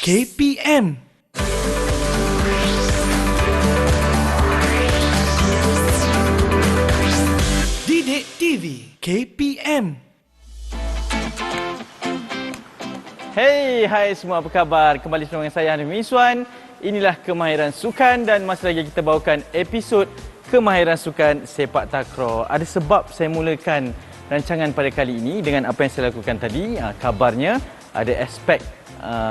KPM. Didik TV KPM. Hai semua, apa khabar? Kembali bersama dengan saya Hanif Miswan. Inilah Kemahiran Sukan dan masih lagi kita bawakan episod Kemahiran Sukan Sepak Takraw. Ada sebab saya mulakan rancangan pada kali ini dengan apa yang saya lakukan tadi. Kabarnya ada aspek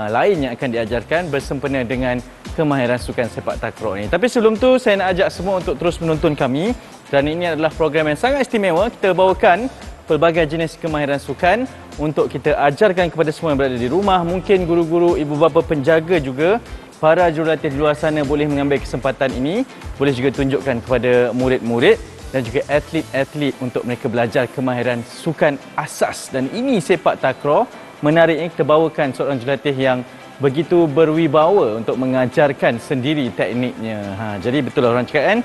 lain yang akan diajarkan bersempena dengan Kemahiran Sukan Sepak Takraw ini. Tapi sebelum tu saya nak ajak semua untuk terus menonton kami kerana ini adalah program yang sangat istimewa. Kita bawakan pelbagai jenis kemahiran sukan untuk kita ajarkan kepada semua yang berada di rumah. Mungkin guru-guru, ibu bapa, penjaga juga, para jurulatih di luar sana boleh mengambil kesempatan ini. Boleh juga tunjukkan kepada murid-murid dan juga atlet-atlet untuk mereka belajar kemahiran sukan asas. Dan ini sepak takraw. Menariknya kita bawakan seorang jurulatih yang begitu berwibawa untuk mengajarkan sendiri tekniknya. Jadi betul lah orang cakap kan,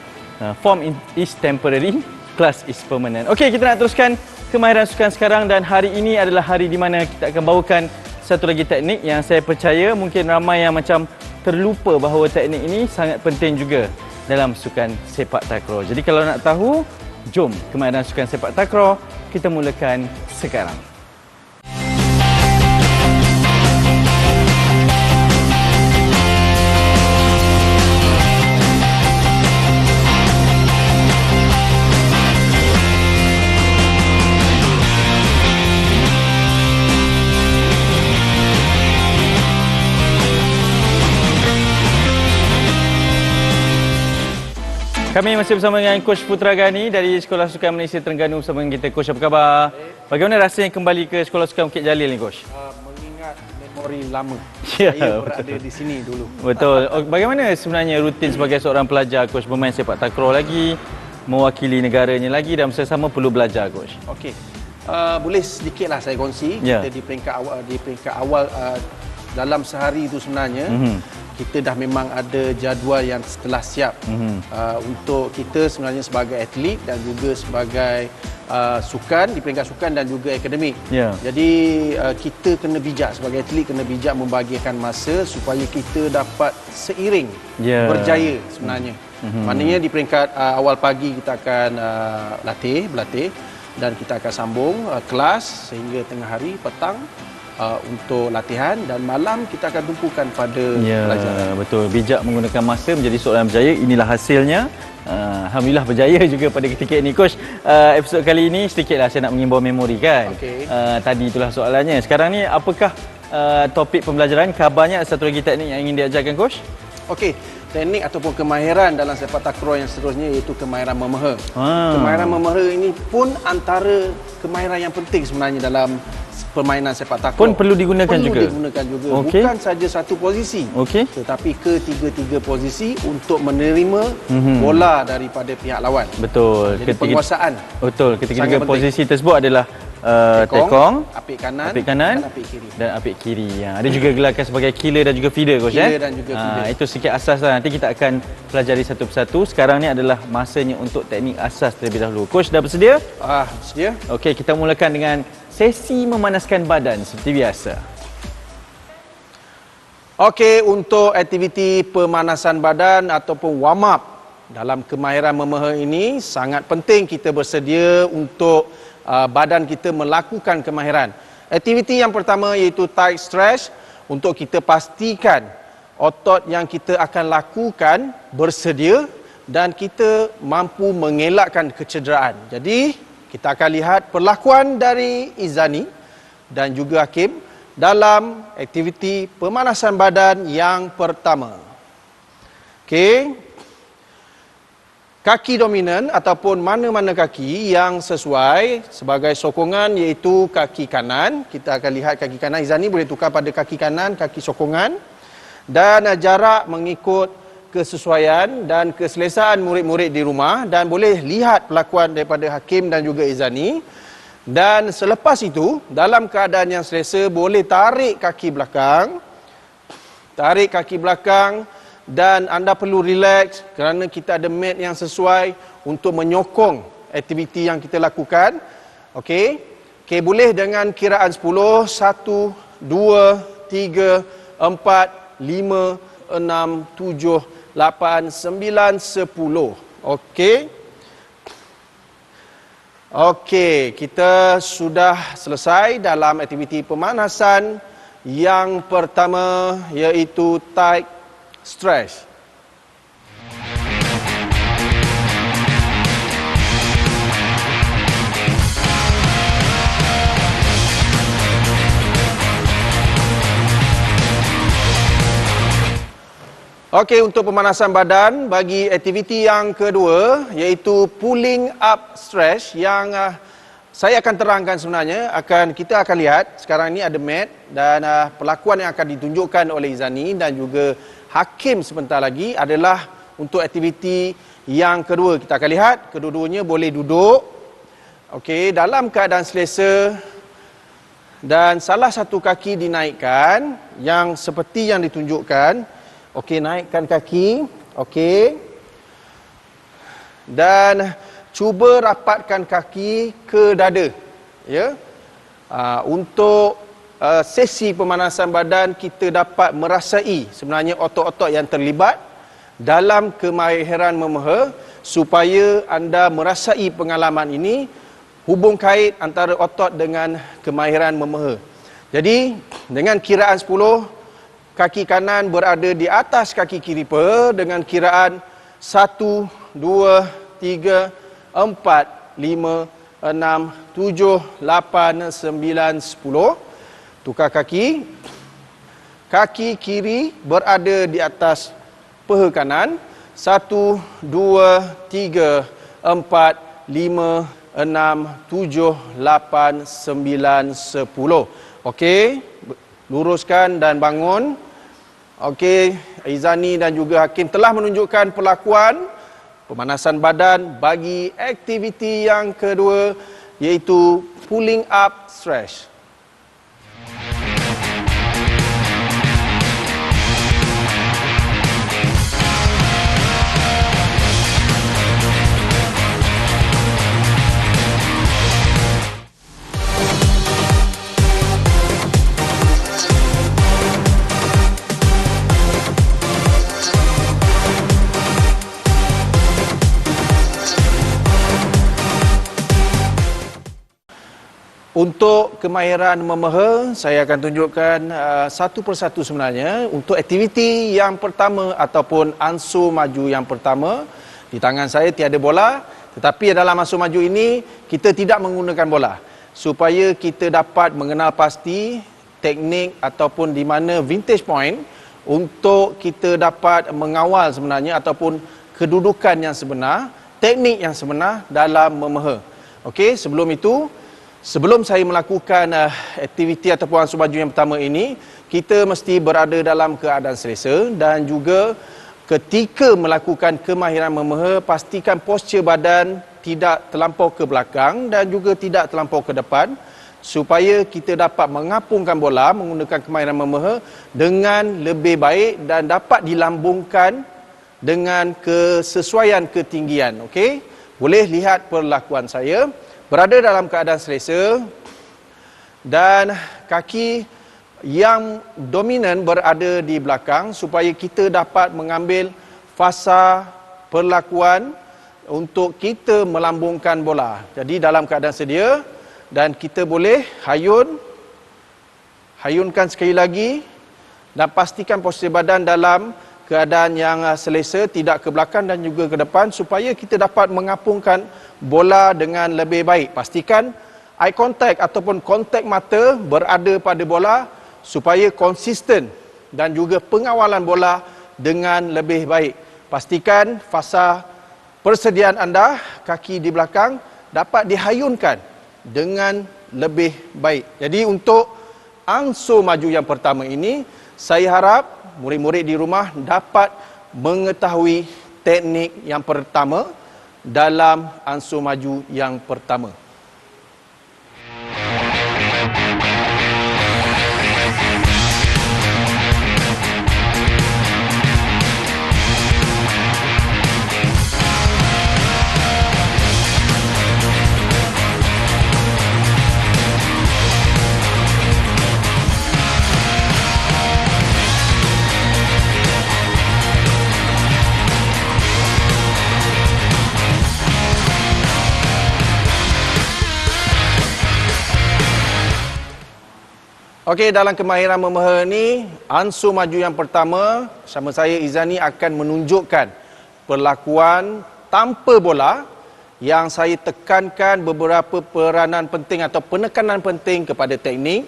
form is temporary, class is permanent. Okey, kita nak teruskan kemahiran sukan sekarang dan hari ini adalah hari di mana kita akan bawakan satu lagi teknik yang saya percaya mungkin ramai yang macam terlupa bahawa teknik ini sangat penting juga dalam sukan sepak takraw. Jadi kalau nak tahu, jom kemahiran sukan sepak takraw kita mulakan sekarang. Kami masih bersama dengan Coach Putra Gani dari Sekolah Sukan Malaysia Terengganu bersama dengan kita. Coach, apa khabar? Bagaimana rasanya kembali ke Sekolah Sukan Bukit Jalil ni, Coach? Mengingat memori lama. Ya, Saya berada di sini dulu. Betul. Bagaimana sebenarnya rutin sebagai seorang pelajar, Coach, bermain sepak takraw lagi, mewakili negaranya lagi dan bersama perlu belajar, Coach? Okey. Boleh sedikitlah saya kongsi. Ya. Kita di peringkat awal dalam sehari itu sebenarnya kita dah memang ada jadual yang telah siap untuk kita sebenarnya sebagai atlet dan juga sebagai sukan di peringkat sukan dan juga akademik. Ya. Jadi kita kena bijak sebagai atlet, kena bijak membahagikan masa supaya kita dapat seiring berjaya sebenarnya. Maknanya di peringkat awal pagi kita akan berlatih dan kita akan sambung kelas sehingga tengah hari, petang untuk latihan dan malam kita akan tumpukan pada pelajaran. Betul. Bijak menggunakan masa menjadi seorang yang berjaya. Inilah hasilnya. Alhamdulillah berjaya juga pada ketika ini. Coach, episod kali ini sedikitlah saya nak mengimbau memori kan. Okay. Tadi itulah soalannya. Sekarang ni apakah topik pembelajaran? Kabarnya satu lagi teknik yang ingin diajarkan, Coach? Okey, teknik ataupun kemahiran dalam sepak takraw yang seterusnya iaitu kemahiran memeha. Kemahiran memeha ini pun antara kemahiran yang penting sebenarnya dalam permainan sepak takraw. Pun perlu digunakan juga? Perlu digunakan juga. Okay. Bukan saja satu posisi. Okay. Tetapi ketiga-tiga posisi untuk menerima bola daripada pihak lawan. Betul. Jadi penguasaan. Betul. Ketiga-tiga posisi tersebut adalah tekong, apik kanan dan apik kiri. Ada juga gelarkan sebagai killer dan juga feeder, Coach. Killer dan juga feeder. Itu sikit asas lah. Nanti kita akan pelajari satu persatu. Sekarang ni adalah masanya untuk teknik asas terlebih dahulu. Coach, dah bersedia? Bersedia. Okey, kita mulakan dengan sesi memanaskan badan seperti biasa. Okey, untuk aktiviti pemanasan badan ataupun warm up dalam kemahiran memeha ini sangat penting kita bersedia untuk badan kita melakukan kemahiran. Aktiviti yang pertama iaitu tight stretch untuk kita pastikan otot yang kita akan lakukan bersedia dan kita mampu mengelakkan kecederaan. Jadi kita akan lihat perlakuan dari Izani dan juga Hakim dalam aktiviti pemanasan badan yang pertama. Okey. Kaki dominan ataupun mana-mana kaki yang sesuai sebagai sokongan iaitu kaki kanan. Kita akan lihat kaki kanan Izani boleh tukar pada kaki kanan, kaki sokongan. Dan jarak mengikut kesesuaian dan keselesaan murid-murid di rumah dan boleh lihat pelakuan daripada Hakim dan juga Izani. Dan selepas itu, dalam keadaan yang selesa, boleh tarik kaki belakang dan anda perlu relax kerana kita ada mat yang sesuai untuk menyokong aktiviti yang kita lakukan. Okey, boleh dengan kiraan 10, 1, 2, 3, 4, 5, 6, 7, 8, 9, 10. Okey. Okey, kita sudah selesai dalam aktiviti pemanasan yang pertama, iaitu tight stretch. Okey, untuk pemanasan badan bagi aktiviti yang kedua iaitu pulling up stretch yang saya akan terangkan sebenarnya. Kita akan lihat sekarang ini ada mat dan perlakuan yang akan ditunjukkan oleh Izani dan juga Hakim sebentar lagi adalah untuk aktiviti yang kedua. Kita akan lihat kedua-duanya boleh duduk. Okey, dalam keadaan selesa dan salah satu kaki dinaikkan yang seperti yang ditunjukkan. Okey, naikkan kaki. Okey. Dan cuba rapatkan kaki ke dada. Ya. Untuk sesi pemanasan badan kita dapat merasai sebenarnya otot-otot yang terlibat dalam kemahiran memeha supaya anda merasai pengalaman ini hubung kait antara otot dengan kemahiran memeha. Jadi dengan kiraan 10 kaki kanan berada di atas kaki kiri dengan kiraan 1, 2, 3, 4, 5, 6, 7, 8, 9, 10. Tukar kaki. Kaki kiri berada di atas paha kanan. 1, 2, 3, 4, 5, 6, 7, 8, 9, 10. Okey, luruskan dan bangun. Okey, Izani dan juga Hakim telah menunjukkan perlakuan pemanasan badan bagi aktiviti yang kedua iaitu pulling up stretch. Untuk kemahiran memeha, saya akan tunjukkan satu persatu sebenarnya. Untuk aktiviti yang pertama ataupun ansur maju yang pertama, di tangan saya tiada bola, tetapi dalam ansur maju ini kita tidak menggunakan bola supaya kita dapat mengenal pasti teknik ataupun di mana vintage point untuk kita dapat mengawal sebenarnya ataupun kedudukan yang sebenar, teknik yang sebenar dalam memeha. Okey, sebelum saya melakukan aktiviti ataupun ansur maju yang pertama ini, kita mesti berada dalam keadaan selesa dan juga ketika melakukan kemahiran memeha, pastikan postur badan tidak terlampau ke belakang dan juga tidak terlampau ke depan supaya kita dapat mengapungkan bola menggunakan kemahiran memeha dengan lebih baik dan dapat dilambungkan dengan kesesuaian ketinggian. Okey, boleh lihat perlakuan saya. Berada dalam keadaan selesa dan kaki yang dominan berada di belakang supaya kita dapat mengambil fasa perlakuan untuk kita melambungkan bola. Jadi dalam keadaan sedia dan kita boleh hayunkan sekali lagi dan pastikan postur badan dalam keadaan yang selesa, tidak ke belakang dan juga ke depan supaya kita dapat mengapungkan bola dengan lebih baik. Pastikan eye contact ataupun kontak mata berada pada bola supaya konsisten dan juga pengawalan bola dengan lebih baik. Pastikan fasa persediaan anda, kaki di belakang dapat dihayunkan dengan lebih baik. Jadi untuk ansur maju yang pertama ini, saya harap murid-murid di rumah dapat mengetahui teknik yang pertama dalam ansur maju yang pertama. Okey, dalam kemahiran memeha ni, ansur maju yang pertama, sama saya Izani akan menunjukkan perlakuan tanpa bola yang saya tekankan beberapa peranan penting atau penekanan penting kepada teknik,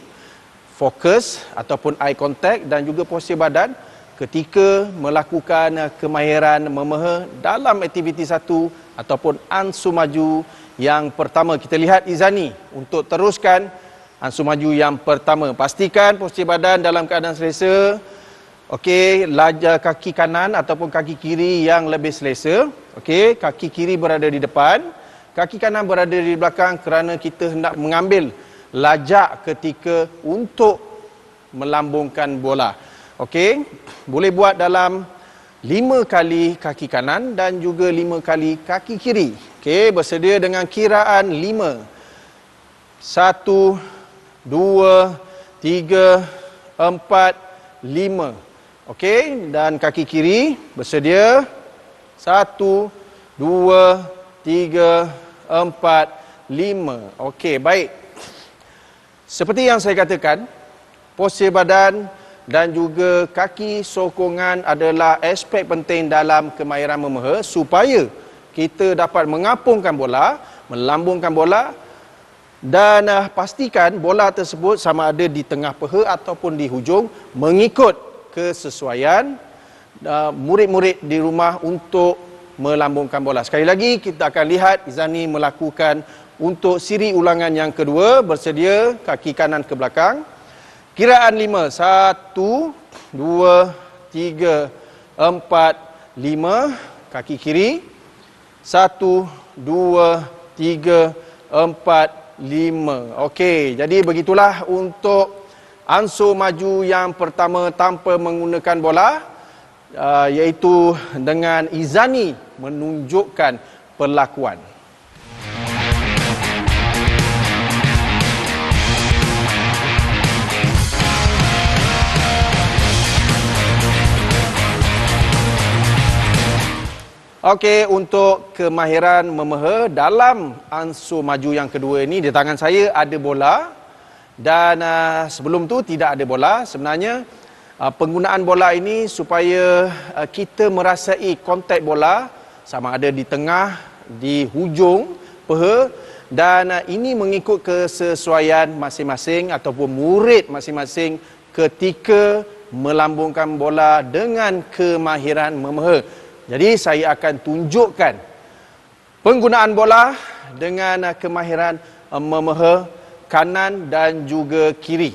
fokus ataupun eye contact dan juga posisi badan ketika melakukan kemahiran memeha dalam aktiviti satu ataupun ansur maju yang pertama. Kita lihat Izani untuk teruskan ansur maju yang pertama. Pastikan posisi badan dalam keadaan selesa. Okey, kaki kanan ataupun kaki kiri yang lebih selesa. Okey, kaki kiri berada di depan, kaki kanan berada di belakang kerana kita hendak mengambil lajak ketika untuk melambungkan bola. Okey, boleh buat dalam 5 kali kaki kanan dan juga 5 kali kaki kiri. Okey, bersedia dengan kiraan 5. 1, 2, 3, 4, 5. Okey, dan kaki kiri bersedia. 1, 2, 3, 4, 5. Okey, baik. Seperti yang saya katakan, posisi badan dan juga kaki sokongan adalah aspek penting dalam kemahiran memeha supaya kita dapat mengapungkan bola, melambungkan bola dan pastikan bola tersebut sama ada di tengah peha ataupun di hujung mengikut kesesuaian murid-murid di rumah untuk melambungkan bola. Sekali lagi kita akan lihat Izani melakukan untuk siri ulangan yang kedua. Bersedia, kaki kanan ke belakang. Kiraan 5. 1, 2, 3, 4, 5. Kaki kiri. 1, 2, 3, 4, 5. Okey, jadi begitulah untuk ansur maju yang pertama tanpa menggunakan bola, iaitu dengan Izani menunjukkan perlakuan. Okey, untuk kemahiran memeha dalam ansur maju yang kedua ini, di tangan saya ada bola dan sebelum tu tidak ada bola. Sebenarnya penggunaan bola ini supaya kita merasai kontak bola sama ada di tengah, di hujung peha dan ini mengikut kesesuaian masing-masing ataupun murid masing-masing ketika melambungkan bola dengan kemahiran memeha. Jadi saya akan tunjukkan penggunaan bola dengan kemahiran memeha kanan dan juga kiri.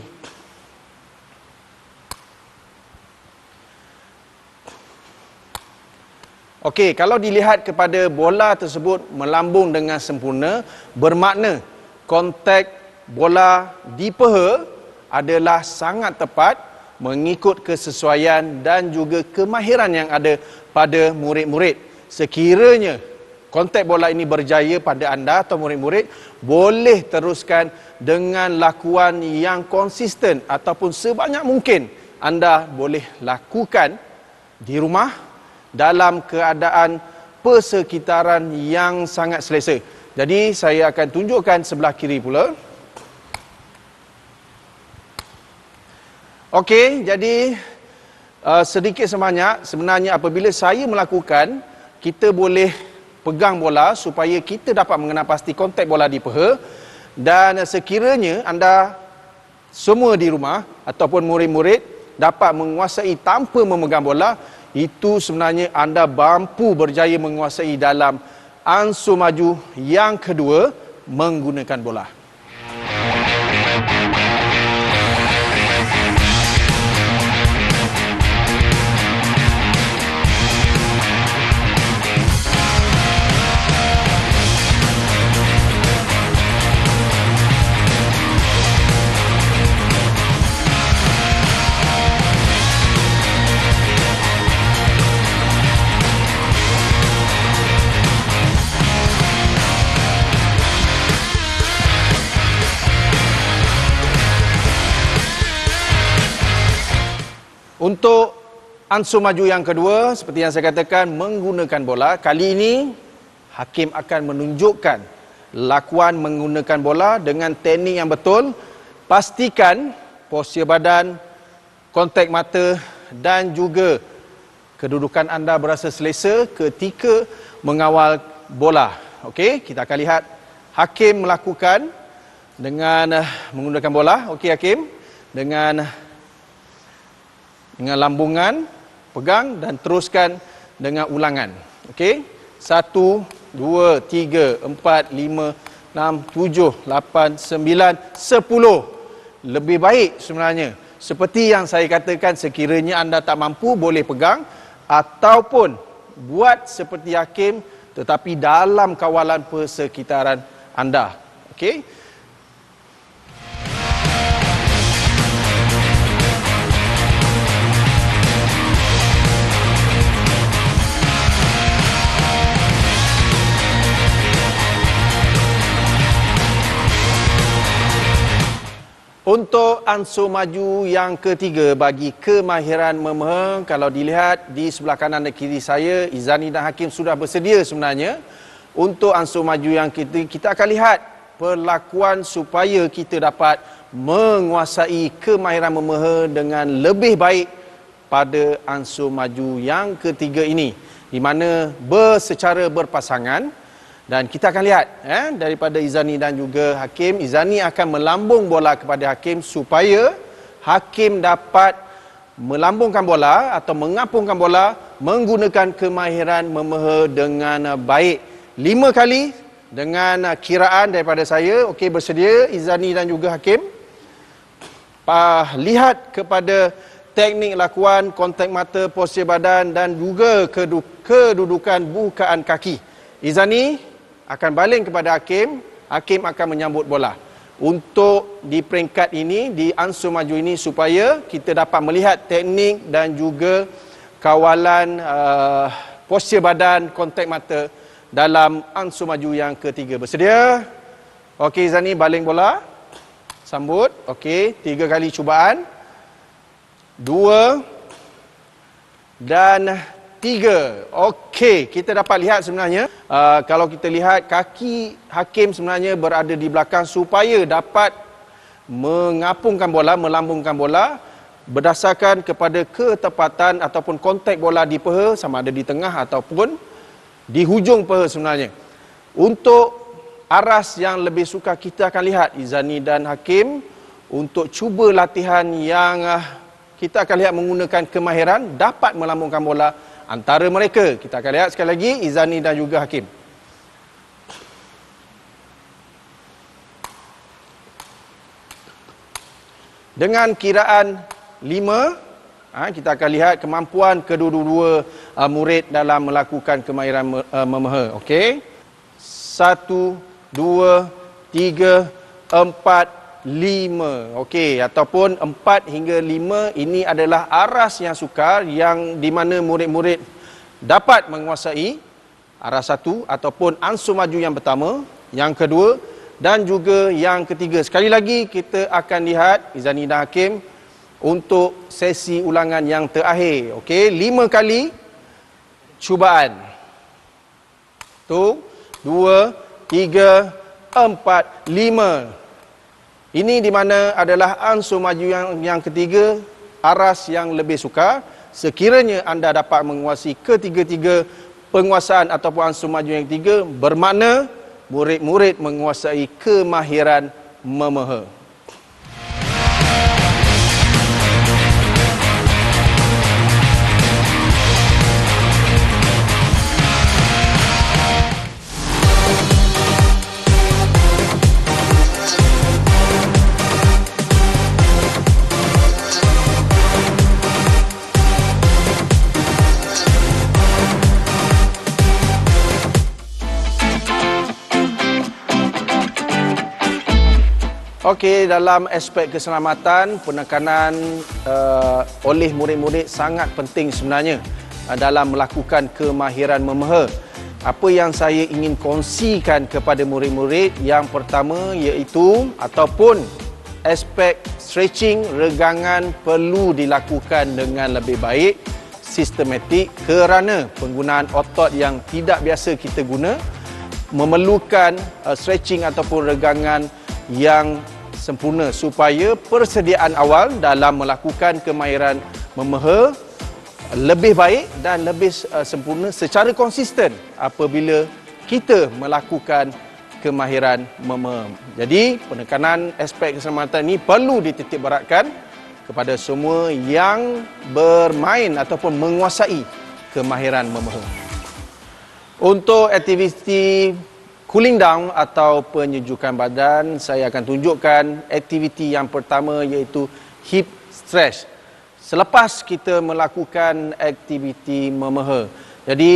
Okey, kalau dilihat kepada bola tersebut melambung dengan sempurna, bermakna kontak bola di peha adalah sangat tepat mengikut kesesuaian dan juga kemahiran yang ada pada murid-murid. Sekiranya kontak bola ini berjaya pada anda atau murid-murid, boleh teruskan dengan lakuan yang konsisten ataupun sebanyak mungkin anda boleh lakukan di rumah dalam keadaan persekitaran yang sangat selesa. Jadi saya akan tunjukkan sebelah kiri pula. Okey, jadi sedikit sebanyak sebenarnya apabila saya melakukan, kita boleh pegang bola supaya kita dapat mengenal pasti kontak bola di peha dan sekiranya anda semua di rumah ataupun murid-murid dapat menguasai tanpa memegang bola, itu sebenarnya anda mampu berjaya menguasai dalam ansur maju yang kedua menggunakan bola. Untuk ansur maju yang kedua, seperti yang saya katakan, menggunakan bola. Kali ini, hakim akan menunjukkan lakuan menggunakan bola dengan teknik yang betul. Pastikan postur badan, kontak mata dan juga kedudukan anda berasa selesa ketika mengawal bola. Okey, kita akan lihat hakim melakukan dengan menggunakan bola. Okey hakim, dengan lambungan, pegang dan teruskan dengan ulangan. Okey, 1, 2, 3, 4, 5, 6, 7, 8, 9, 10. Lebih baik sebenarnya. Seperti yang saya katakan, sekiranya anda tak mampu, boleh pegang ataupun buat seperti hakim tetapi dalam kawalan persekitaran anda. Okey. Untuk ansur maju yang ketiga bagi kemahiran memeha, kalau dilihat di sebelah kanan dan kiri saya, Izani dan Hakim sudah bersedia sebenarnya. Untuk ansur maju yang ketiga, kita akan lihat perlakuan supaya kita dapat menguasai kemahiran memeha dengan lebih baik pada ansur maju yang ketiga ini, di mana secara berpasangan. Dan kita akan lihat daripada Izani dan juga Hakim. Izani akan melambung bola kepada Hakim supaya Hakim dapat melambungkan bola atau mengapungkan bola menggunakan kemahiran memeha dengan baik. 5 kali dengan kiraan daripada saya. Okey, bersedia Izani dan juga Hakim? Lihat kepada teknik lakuan, kontak mata, postur badan dan juga kedudukan bukaan kaki. Izani akan baling kepada Hakim. Hakim akan menyambut bola. Untuk di peringkat ini, di ansur maju ini, supaya kita dapat melihat teknik dan juga kawalan postur badan, kontak mata dalam ansur maju yang ketiga. Bersedia? Okey Zani, baling bola. Sambut. Okey, 3 kali cubaan. 2 dan 3. Okey, kita dapat lihat sebenarnya kalau kita lihat kaki Hakim sebenarnya berada di belakang supaya dapat mengapungkan bola, melambungkan bola berdasarkan kepada ketepatan ataupun kontak bola di peha, sama ada di tengah ataupun di hujung peha sebenarnya. Untuk aras yang lebih suka, kita akan lihat Izani dan Hakim untuk cuba latihan yang kita akan lihat menggunakan kemahiran dapat melambungkan bola antara mereka. Kita akan lihat sekali lagi Izani dan juga Hakim. Dengan kiraan 5, kita akan lihat kemampuan kedua-dua murid dalam melakukan kemahiran memeha. Okey. 1, 2, 3, 4, 5. Okey, ataupun 4 hingga 5 ini adalah aras yang sukar yang di mana murid-murid dapat menguasai aras 1 ataupun ansur maju yang pertama, yang kedua dan juga yang ketiga. Sekali lagi kita akan lihat Izani dan Hakim untuk sesi ulangan yang terakhir. Okey, 5 kali cubaan. 1, 2, 3, 4, 5. Ini di mana adalah ansur maju yang ketiga, aras yang lebih sukar. Sekiranya anda dapat menguasai ketiga-tiga penguasaan ataupun ansur maju yang ketiga, bermakna murid-murid menguasai kemahiran memeha. Okey, dalam aspek keselamatan, penekanan oleh murid-murid sangat penting sebenarnya dalam melakukan kemahiran memeha. Apa yang saya ingin kongsikan kepada murid-murid, yang pertama iaitu ataupun aspek stretching, regangan perlu dilakukan dengan lebih baik, sistematik, kerana penggunaan otot yang tidak biasa kita guna memerlukan stretching ataupun regangan yang sempurna supaya persediaan awal dalam melakukan kemahiran memeha lebih baik dan lebih sempurna secara konsisten apabila kita melakukan kemahiran memeha. Jadi penekanan aspek keselamatan ini perlu dititik beratkan kepada semua yang bermain ataupun menguasai kemahiran memeha. Untuk aktiviti cooling down atau penyejukan badan, saya akan tunjukkan aktiviti yang pertama iaitu hip stretch. Selepas kita melakukan aktiviti memeha. Jadi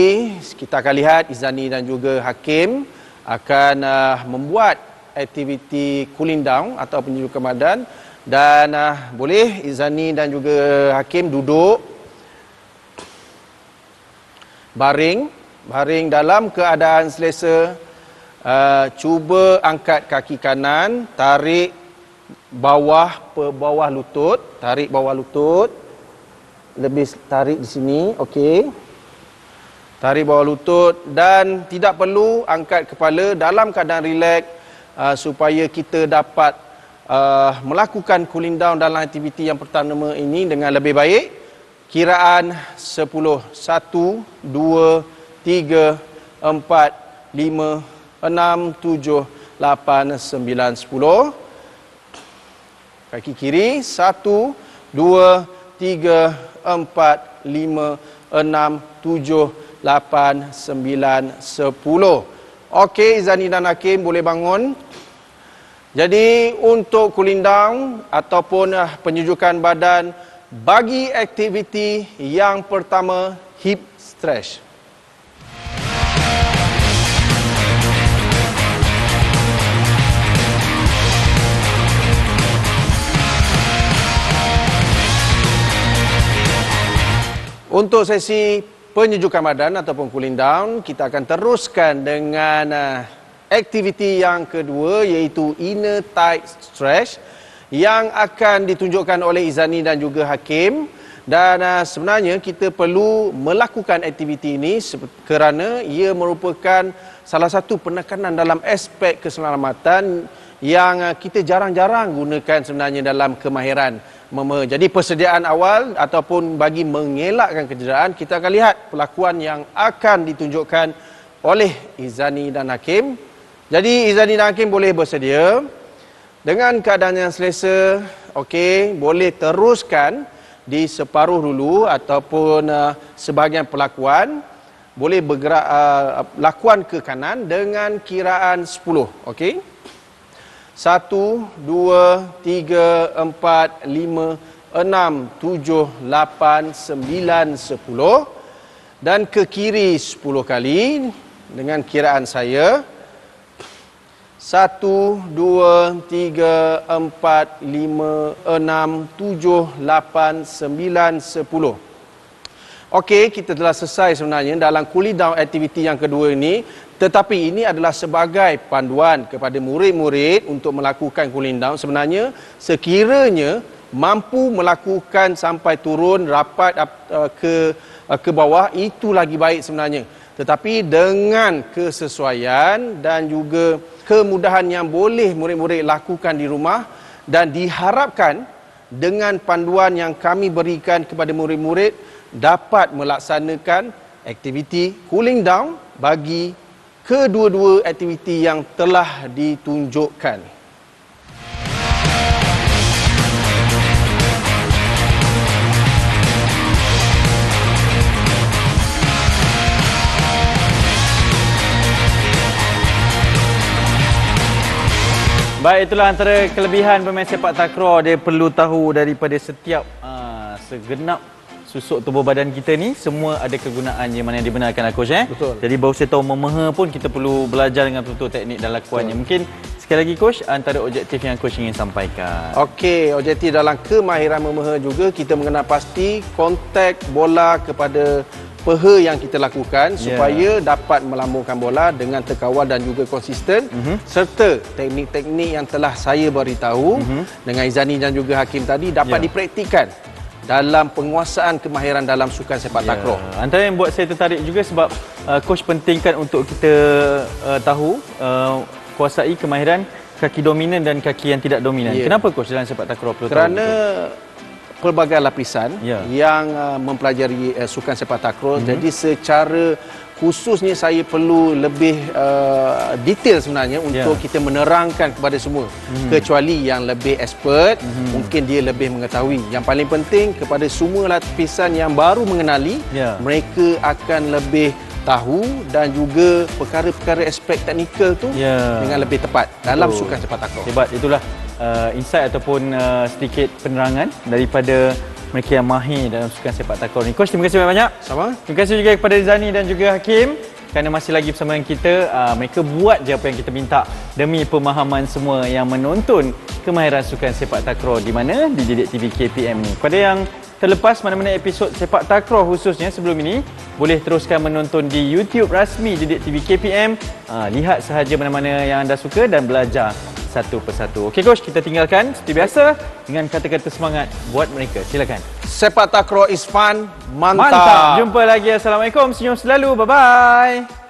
kita akan lihat Izani dan juga Hakim akan membuat aktiviti cooling down atau penyejukan badan dan boleh Izani dan juga Hakim duduk baring dalam keadaan selesa. Cuba angkat kaki kanan, tarik bawah lutut, lebih tarik di sini, okey. Tarik bawah lutut dan tidak perlu angkat kepala, dalam keadaan rileks supaya kita dapat melakukan cooling down dalam aktiviti yang pertama ini dengan lebih baik. Kiraan 10, 1, 2, 3, 4, 5, 6, 7, 8, 9, 10. Kaki kiri 1, 2, 3, 4, 5, 6, 7, 8, 9, 10. Okey, Izani dan Hakim boleh bangun. Jadi untuk cooling down ataupun penyejukan badan bagi aktiviti yang pertama, hip stretch. Untuk sesi penyejukan badan ataupun cooling down, kita akan teruskan dengan aktiviti yang kedua iaitu inner thigh stretch yang akan ditunjukkan oleh Izani dan juga Hakim. Dan sebenarnya kita perlu melakukan aktiviti ini kerana ia merupakan salah satu penekanan dalam aspek keselamatan yang kita jarang-jarang gunakan sebenarnya dalam kemahiran memeha. Jadi persediaan awal ataupun bagi mengelakkan kecederaan, kita akan lihat pelakuan yang akan ditunjukkan oleh Izani dan Hakim. Jadi Izani dan Hakim boleh bersedia. Dengan keadaan yang selesa, okey, boleh teruskan di separuh dulu ataupun sebahagian pelakuan. Boleh bergerak lakuan ke kanan dengan kiraan 10, okey. 1, 2, 3, 4, 5, 6, 7, 8, 9, 10. Dan ke kiri 10 kali dengan kiraan saya. 1, 2, 3, 4, 5, 6, 7, 8, 9, 10. Okey, kita telah selesai sebenarnya dalam cooling down aktiviti yang kedua ini. Tetapi ini adalah sebagai panduan kepada murid-murid untuk melakukan cooling down. Sebenarnya sekiranya mampu melakukan sampai turun rapat ke bawah, itu lagi baik sebenarnya. Tetapi dengan kesesuaian dan juga kemudahan yang boleh murid-murid lakukan di rumah dan diharapkan dengan panduan yang kami berikan kepada murid-murid dapat melaksanakan aktiviti cooling down bagi kedua-dua aktiviti yang telah ditunjukkan. Baik, itulah antara kelebihan pemain sepak takraw. Dia perlu tahu daripada setiap segenap susuk tubuh badan kita ni semua ada kegunaannya mana yang dibenarkan Coach. Betul. Jadi baru saya tahu memeha pun kita perlu belajar dengan betul teknik dan lakuannya. Mungkin sekali lagi Coach, antara objektif yang Coach ingin sampaikan. Okey, objektif dalam kemahiran memeha juga kita mengenal pasti kontak bola kepada peha yang kita lakukan supaya dapat melambungkan bola dengan terkawal dan juga konsisten serta teknik-teknik yang telah saya beritahu dengan Izani dan juga Hakim tadi dapat dipraktikkan dalam penguasaan kemahiran dalam sukan sepak takraw. Antara yang buat saya tertarik juga sebab Coach pentingkan untuk kita tahu kuasai kemahiran kaki dominan dan kaki yang tidak dominan. Ya. Kenapa coach dalam sepak takraw perlu tahu Kerana betul? pelbagai lapisan Ya. yang mempelajari sukan sepak takraw. Jadi secara khususnya saya perlu lebih detail sebenarnya untuk kita menerangkan kepada semua. Kecuali yang lebih expert, mungkin dia lebih mengetahui. Yang paling penting kepada semua lapisan yang baru mengenali, mereka akan lebih tahu dan juga perkara-perkara aspek teknikal tu dengan lebih tepat dalam sukan sepak takraw. Hebat, itulah insight ataupun sedikit penerangan daripada mereka yang mahir dalam sukan sepak takraw ni. Coach, terima kasih banyak-banyak. Sama. Terima kasih juga kepada Zani dan juga Hakim kerana masih lagi bersama dengan kita. Mereka buat je apa yang kita minta demi pemahaman semua yang menonton kemahiran sukan sepak takraw di mana di Didik TV KPM ni. Kepada yang terlepas mana-mana episod sepak takraw khususnya sebelum ini, boleh teruskan menonton di YouTube rasmi Didik TV KPM. Lihat sahaja mana-mana yang anda suka dan belajar satu persatu. Okey coach, kita tinggalkan seperti biasa dengan kata-kata semangat buat mereka. Silakan. Sepak takraw is fun. Mantap. Mantap. Jumpa lagi. Assalamualaikum. Senyum selalu. Bye-bye.